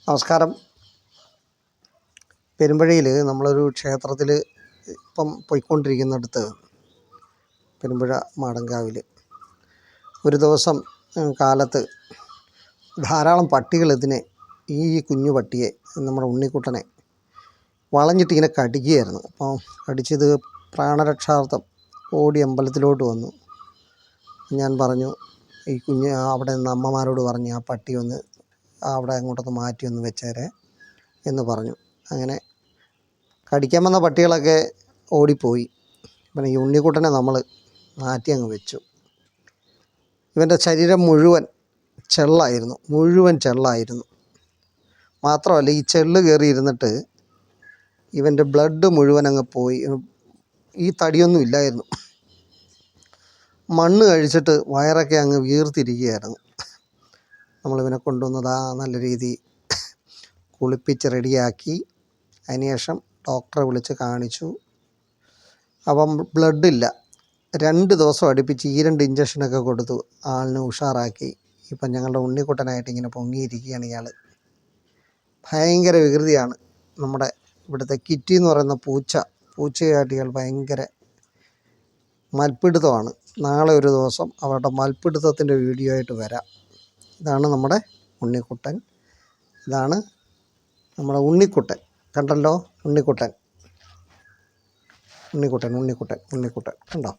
നമസ്കാരം. പെരുമ്പഴിയിൽ നമ്മളൊരു ക്ഷേത്രത്തിൽ ഇപ്പം പോയിക്കൊണ്ടിരിക്കുന്നിടത്ത്, പെരുമ്പുഴ മാടങ്കാവിൽ ഒരു ദിവസം കാലത്ത് ധാരാളം പട്ടികൾ ഈ കുഞ്ഞു പട്ടിയെ, നമ്മുടെ ഉണ്ണിക്കുട്ടനെ വളഞ്ഞിട്ടിങ്ങനെ കടിക്കുകയായിരുന്നു. അപ്പോൾ കടിച്ചത് പ്രാണരക്ഷാർത്ഥം ഓടി അമ്പലത്തിലോട്ട് വന്നു. ഞാൻ പറഞ്ഞു, ഈ കുഞ്ഞ് അവിടെ നിന്ന് അമ്മമാരോട് പറഞ്ഞ് ആ പട്ടി ഒന്ന് അവിടെ അങ്ങോട്ടൊന്ന് മാറ്റി ഒന്ന് വെച്ചേരെ എന്ന് പറഞ്ഞു. അങ്ങനെ കടിക്കാൻ വന്ന പട്ടികളൊക്കെ ഓടിപ്പോയി. പിന്നെ ഈ ഉണ്ണിക്കുട്ടനെ നമ്മൾ മാറ്റി അങ്ങ് വെച്ചു. ഇവൻ്റെ ശരീരം മുഴുവൻ ചെള്ളായിരുന്നു. മാത്രമല്ല, ഈ ചെള്ള് കയറിയിരുന്നിട്ട് ഇവൻ്റെ ബ്ലഡ് മുഴുവൻ അങ്ങ് പോയി. ഈ തടിയൊന്നും ഇല്ലായിരുന്നു. മണ്ണ് കഴിച്ചിട്ട് വയറൊക്കെ അങ്ങ് വീർത്തിരിക്കുകയായിരുന്നു. നമ്മളിവനെ കൊണ്ടുവന്നത് നല്ല രീതി കുളിപ്പിച്ച് റെഡിയാക്കി. അതിനുശേഷം ഡോക്ടറെ വിളിച്ച് കാണിച്ചു. അപ്പം ബ്ലഡില്ല. 2 ദിവസം അടുപ്പിച്ച് ഈ 2 ഇഞ്ചക്ഷനൊക്കെ കൊടുത്തു ആളിനെ ഉഷാറാക്കി. ഇപ്പം ഞങ്ങളുടെ ഉണ്ണിക്കുട്ടനായിട്ട് ഇങ്ങനെ പൊങ്ങിയിരിക്കുകയാണ് ഇയാൾ. ഭയങ്കര വികൃതിയാണ്. നമ്മുടെ ഇവിടുത്തെ കിറ്റി എന്ന് പറയുന്ന പൂച്ചയായിട്ട് ഇയാൾ ഭയങ്കര മൽപ്പിടുത്തമാണ്. നാളെ ഒരു ദിവസം അവരുടെ മൽപ്പിടുത്തത്തിൻ്റെ വീഡിയോ ആയിട്ട് വരാം. ഇതാണ് നമ്മുടെ ഉണ്ണിക്കുട്ടൻ. ഇതാണ് നമ്മുടെ ഉണ്ണിക്കുട്ടൻ. കണ്ടല്ലോ, ഉണ്ണിക്കുട്ടൻ കണ്ടോ.